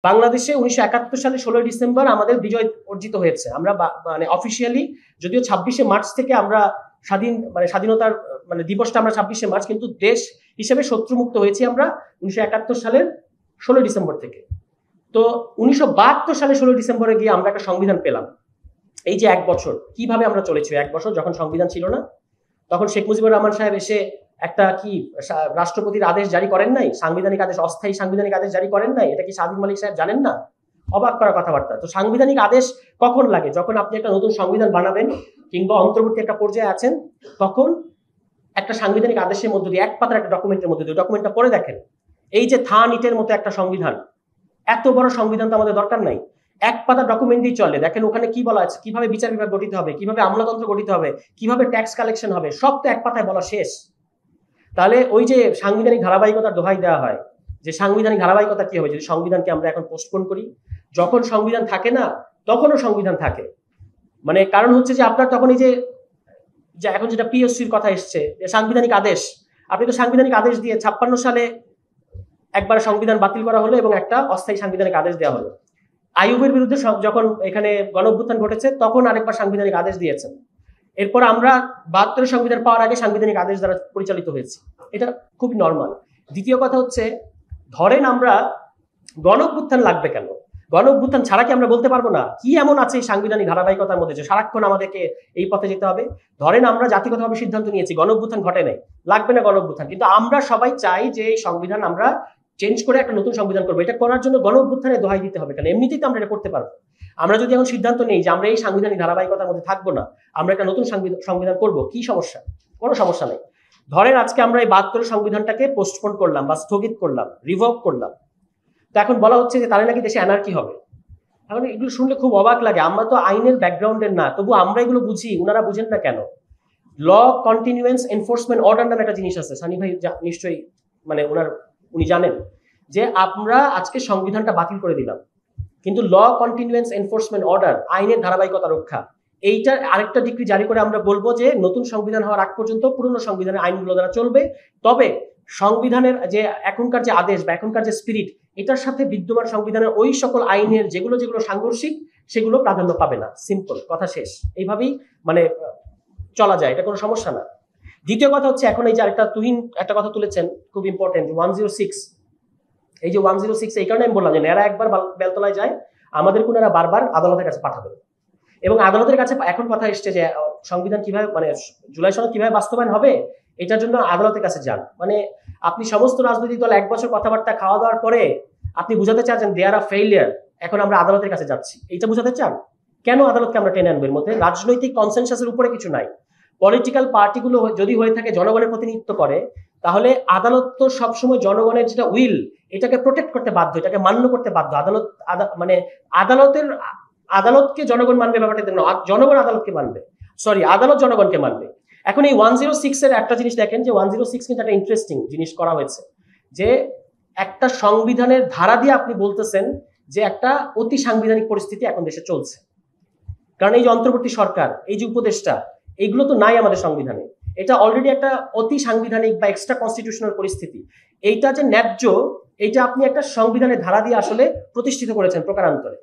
বাংলাদেশে 1971 সালে 16 ডিসেম্বর আমাদের বিজয় অর্জিত হয়েছে। আমরা মানে অফিসিয়ালি যদিও 26শে মার্চ থেকে আমরা স্বাধীনতার দিবসটা আমরা 26শে মার্চ, কিন্তু দেশ হিসেবে শত্রুমুক্ত হয়েছি আমরা 1971 সালের 16 ডিসেম্বর থেকে। তো 1972 সালে 16 ডিসেম্বরে গিয়ে আমরা একটা সংবিধান পেলাম। এই যে এক বছর কিভাবে আমরা চলেছি, এক বছর যখন সংবিধান ছিল না, তখন শেখ মুজিবুর রহমান সাহেব এসে একটা রাষ্ট্রপতির আদেশ জারি করেন নাই, সাংবিধানিক আদেশ, অস্থায়ী সাংবিধানিক আদেশ জারি করেন নাই। এটা কি সাদিক মালিক সাহেব জানেন না? অবাক করা কথাবার্তা। তো সাংবিধানিক আদেশ কখন লাগে? যখন আপনি একটা নতুন সংবিধান বানাবেন কিংবা অন্তর্বর্তী একটা পর্যায়ে আছেন, তখন একটা সাংবিধানিক আদেশের মধ্যে দিয়ে, এক পাতার একটা ডকুমেন্টের মধ্যে দিয়ে, ডকুমেন্টটা পড়ে দেখেন, এই যে থান ইটের মতো একটা সংবিধান, এত বড় সংবিধান তো আমাদের দরকার নাই, এক পাতা ডকুমেন্টই চলে। দেখেন ওখানে কি বলা আছে, কিভাবে বিচার বিভাগ গঠিত হবে, কিভাবে আমলাতন্ত্র গঠিত হবে, কিভাবে ট্যাক্স কালেকশন হবে, সব তো এক পাতায় বলা শেষ। তাহলে ওই যে সাংবিধানিক ধারাবাহিকতার দোহাই দেওয়া হয়, যে সাংবিধানিক ধারাবাহিকতা কি হবে যদি সংবিধানকে আমরা এখন পোস্টপোন করি? যখন সংবিধান থাকে না তখনও সংবিধান থাকে। কারণ হচ্ছে যে আপনার তখন এই যে এখন যেটা পিএসসির কথা এসছে, সাংবিধানিক আদেশ, আপনি তো সাংবিধানিক আদেশ দিয়ে 56 সালে একবার সংবিধান বাতিল করা হলো এবং একটা অস্থায়ী সাংবিধানিক আদেশ দেওয়া হলো। আইয়ুবের বিরুদ্ধে যখন এখানে গণঅভ্যুত্থান ঘটেছে তখন আরেকবার সাংবিধানিক আদেশ দিয়েছেন। এরপর আমরা 72 সংবিধান পাওয়ার আগে সাংবিধানিক আদেশ দ্বারা পরিচালিত হয়েছে। এটা খুব নর্মাল। দ্বিতীয় কথা হচ্ছে, ধরেন আমরা গণঅভ্যুত্থান লাগবে কেন? গণঅভ্যুত্থান ছাড়া কি আমরা বলতে পারবো না? কি এমন আছে এই সাংবিধানিক ধারাবাহিকতার মধ্যে যে সারাক্ষণ আমাদেরকে এই পথে যেতে হবে? ধরেন আমরা জাতিগতভাবে সিদ্ধান্ত নিয়েছি, গণঅভ্যুত্থান ঘটে নাই, লাগবে না গণঅভ্যুত্থান, কিন্তু আমরা সবাই চাই যে এই সংবিধান আমরা চেঞ্জ করে একটা নতুন সংবিধান করবো। এটা করার জন্য গণঅভ্যুত্থানের দোহাই দিতে হবে কেন? এমনিতেই তো আমরা এটা করতে পারবো। আমরা যদি এখন সিদ্ধান্ত নেই যে আমরা এই সাংবিধানিক ধারাবাহিকতার মধ্যে থাকবো না, আমরা একটা নতুন সংবিধান করবো, কি সমস্যা? কোনো সমস্যা নেই। ধরেন আজকে আমরা এই 72 সংবিধানটাকে পোস্টপোন করলাম বা স্থগিত করলাম, রিভোক করলাম, তো এখন বলা হচ্ছে যে তাহলে নাকি দেশে অ্যানার্কি হবে। এখন এগুলো শুনলে খুব অবাক লাগে। আমরা তো আইনের ব্যাকগ্রাউন্ডের না, তবু আমরা এগুলো বুঝি, ওনারা বুঝেন না কেন? ল কন্টিনিউয়েন্স এনফোর্সমেন্ট অর্ডার নামে একটা জিনিস আছে, সানি ভাই নিশ্চয়ই উনি জানেন যে আমরা আজকে সংবিধানটা বাতিল করে দিলাম, কিন্তু ল কন্টিনিউয়েন্স এনফোর্সমেন্ট অর্ডার, আইনের ধারাবাহিকতা রক্ষা, এইটার আরেকটা ডিক্রি জারি করে আমরা বলবো যে নতুন সংবিধান হওয়ার আগ পর্যন্ত পুরনো সংবিধানের আইনগুলো দ্বারা চলবে। তবে সংবিধানের যে এখনকার যে আদেশ বা এখনকার যে স্পিরিট, এটার সাথে বিদ্যমান সংবিধানের ওই সকল আইনের যেগুলো সাংঘর্ষিক, সেগুলো প্রাধান্য পাবে না। সিম্পল কথা, শেষ। এইভাবেই চলা যায়, এটা কোনো সমস্যা না। দ্বিতীয় কথা হচ্ছে, এখন এই যে আরেকটা তুহিন একটা কথা তুলেছেন, খুব ইম্পর্টেন্ট, 106। এই যে 106, এই কারণে আমি বললাম যে এরা একবার বেলতলায় যায়, আমাদের এরা বারবার আদালতের কাছে পাঠাবে। এবং আদালতের কাছে এখন কথা এসছে যে সংবিধান কিভাবে জুলাই সনদ কিভাবে বাস্তবায়ন হবে, এটার জন্য আদালতের কাছে যান। আপনি সমস্ত রাজনৈতিক দল 1 বছর কথাবার্তা খাওয়া দাওয়ার পরে আপনি বুঝাতে চাচ্ছেন দে আর আ ফেইলিয়ার, এখন আমরা আদালতের কাছে যাচ্ছি, এইটা বুঝাতে চান? কেন আদালতকে আমরা টেনে আনবো? এর মধ্যে রাজনৈতিক কনসেনসাসের উপরে কিছু নাই। পলিটিক্যাল পার্টিগুলো যদি হয়ে থাকে জনগণের প্রতিনিধিত্ব করে, তাহলে আদালত তো সবসময় জনগণের যেটা উইল, এটাকে প্রোটেক্ট করতে বাধ্য, এটাকে মান্য করতে বাধ্য। আদালতকে জনগণ মানবে ব্যাপারটা না, জনগণ আদালতকে মানবে, আদালত জনগণকে মানবে। এখন এই 106 এর একটা জিনিস দেখেন যে 106 কিন্তু একটা ইন্টারেস্টিং জিনিস করা হয়েছে, যে একটা সংবিধানের ধারা দিয়ে আপনি বলতেছেন যে একটা অতি সাংবিধানিক পরিস্থিতি এখন দেশে চলছে। কারণ এই যে অন্তর্বর্তী সরকার, এই যে উপদেষ্টা, এইগুলো তো নাই আমাদের সংবিধানে। এটা অলরেডি একটা অতি সাংবিধানিক বা এক্সট্রা কনস্টিটিউশনাল পরিস্থিতি। এইটা যে ন্যায্য, এইটা আপনি একটা সংবিধানের ধারা দিয়ে আসলে প্রতিষ্ঠিত করেছেন প্রকারান্তরে,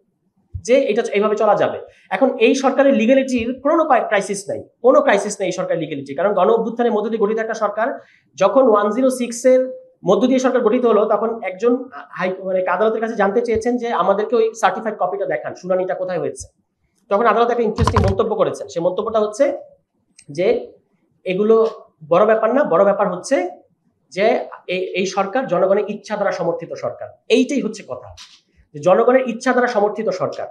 যে এটা এইভাবে চলা যাবে। এখন এই সরকারের লিগ্যালিটির কোনো ক্রাইসিস নাই, কোনো ক্রাইসিস নেই এই সরকারের লিগ্যালিটি। কারণ গণ অভ্যুত্থানের মধ্য দিয়ে গঠিত একটা সরকার, যখন 106 এর মধ্য দিয়ে সরকার গঠিত হলো, তখন একজন আদালতের কাছে জানতে চেয়েছেন যে আমাদেরকে ওই সার্টিফাইড কপিটা দেখান, শুনানিটা কোথায় হয়েছে। তখন আদালত একটা ইন্টারেস্টিং মন্তব্য করেছেন। সেই মন্তব্যটা হচ্ছে যে এগুলো বড় ব্যাপার না, বড় ব্যাপার হচ্ছে যে এই সরকার জনগণের ইচ্ছা দ্বারা সমর্থিত সরকার। এইটাই হচ্ছে কথা, যে জনগণের ইচ্ছা দ্বারা সমর্থিত সরকার।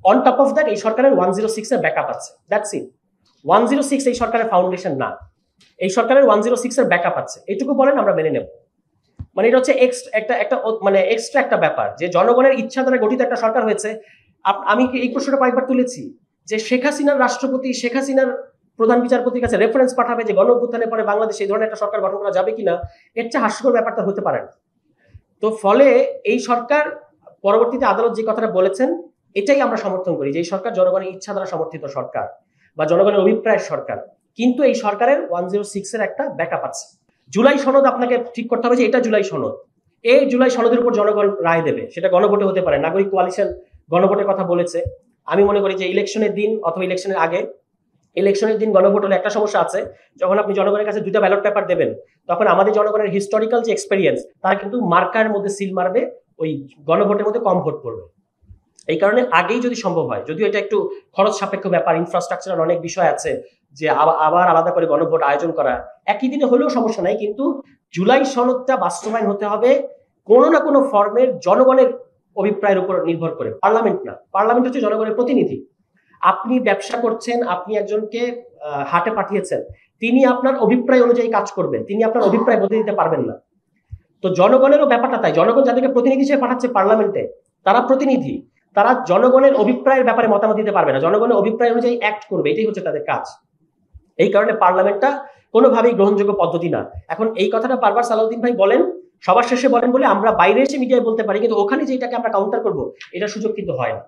অন টপ অফ দ্যাট এই সরকারের 106 এর ব্যাকআপ আছে, দ্যাটস ইট। 106 এই সরকারের ফাউন্ডেশন না, এই সরকারের 106 এর ব্যাকআপ আছে, এইটুকু বলেন আমরা মেনে নেব। এটা হচ্ছে এক্সট্রা একটা ব্যাপার, যে জনগণের ইচ্ছা দ্বারা গঠিত একটা সরকার হয়েছে। আমি এই প্রশ্নটা কয়েকবার তুলেছি যে শেখ হাসিনার রাষ্ট্রপতি, শেখ হাসিনার প্রধান বিচারপতির কাছে রেফারেন্স পাঠাবে যে গণ অভ্যুত্থানের পরে বাংলাদেশে এই ধরনের একটা সরকার গঠন করা যাবে কিনা, এর চেয়ে হাস্যকর ব্যাপারটা হতে পারে না। তো ফলে এই সরকার পরবর্তীতে আদালত যে কথাটা বলেছেন, এটাই আমরা সমর্থন করি, যে এই সরকার জনগণের ইচ্ছা দ্বারা সমর্থিত সরকার বা জনগণের অভিপ্রায়ের সরকার। কিন্তু এই সরকারের 106 এর একটা ব্যাকআপ আছে। জুলাই সনদ আপনাকে ঠিক করতে হবে যে এটা জুলাই সনদ, এই জুলাই সনদের উপর জনগণ রায় দেবে, সেটা গণভোটে হতে পারে, নাগরিক কোয়ালিশন গণভোটের কথা বলেছে। আমি মনে করি যে ইলেকশনের দিন অথবা ইলেকশনের আগে, ইলেকশনের দিন গণভোট হলে একটা সমস্যা আছে, যখন আপনি জনগণের কাছে দুইটা ব্যালট পেপার দেবেন, তখন আমাদের জনগণের হিস্টোরিক্যাল যে এক্সপেরিয়েন্স, তারা কিন্তু মার্কার মধ্যে সিল মারবে, ওই গণভোটের মধ্যে কম ভোট পড়বে। এই কারণে আগেই যদি সম্ভব হয়, যদিও এটা একটু খরচ সাপেক্ষ ব্যাপার, ইনফ্রাস্ট্রাকচার অনেক বিষয় আছে, যে আবার আলাদা করে গণভোট আয়োজন করা একই দিনে হলেও সমস্যা নাই, কিন্তু জুলাই সনদটা বাস্তবায়ন হতে হবে কোনো না কোনো ফর্মের জনগণের অভিপ্রায়ের উপর নির্ভর করে, পার্লামেন্ট না। পার্লামেন্ট হচ্ছে জনগণের প্রতিনিধি। আপনি ব্যবসা করছেন, আপনি একজনকে হাটে পাঠিয়েছেন, তিনি আপনার অভিপ্রায় অনুযায়ী কাজ করবেন, তিনি আপনার অভিপ্রায় বদলে দিতে পারবেন না। তো জনগণেরও ব্যাপারটা তাই, জনগণ যাদেরকে প্রতিনিধি হিসেবে পাঠাচ্ছে পার্লামেন্টে, তারা প্রতিনিধি, তারা জনগণের অভিপ্রায়ের ব্যাপারে মতামত দিতে পারবে না, জনগণের অভিপ্রায় অনুযায়ী অ্যাক্ট করবে, এটাই হচ্ছে তাদের কাজ। এই কারণে পার্লামেন্টটা কোনোভাবেই গ্রহণযোগ্য পদ্ধতি না। এখন এই কথাটা বারবার সালাউদ্দিন ভাই বলেন, সবার শেষে বলেন বলে আমরা বাইরে এসে মিডিয়ায় বলতে পারি, কিন্তু ওখানে যেটাকে আমরা কাউন্টার করবো, এটার সুযোগ কিন্তু হয় না।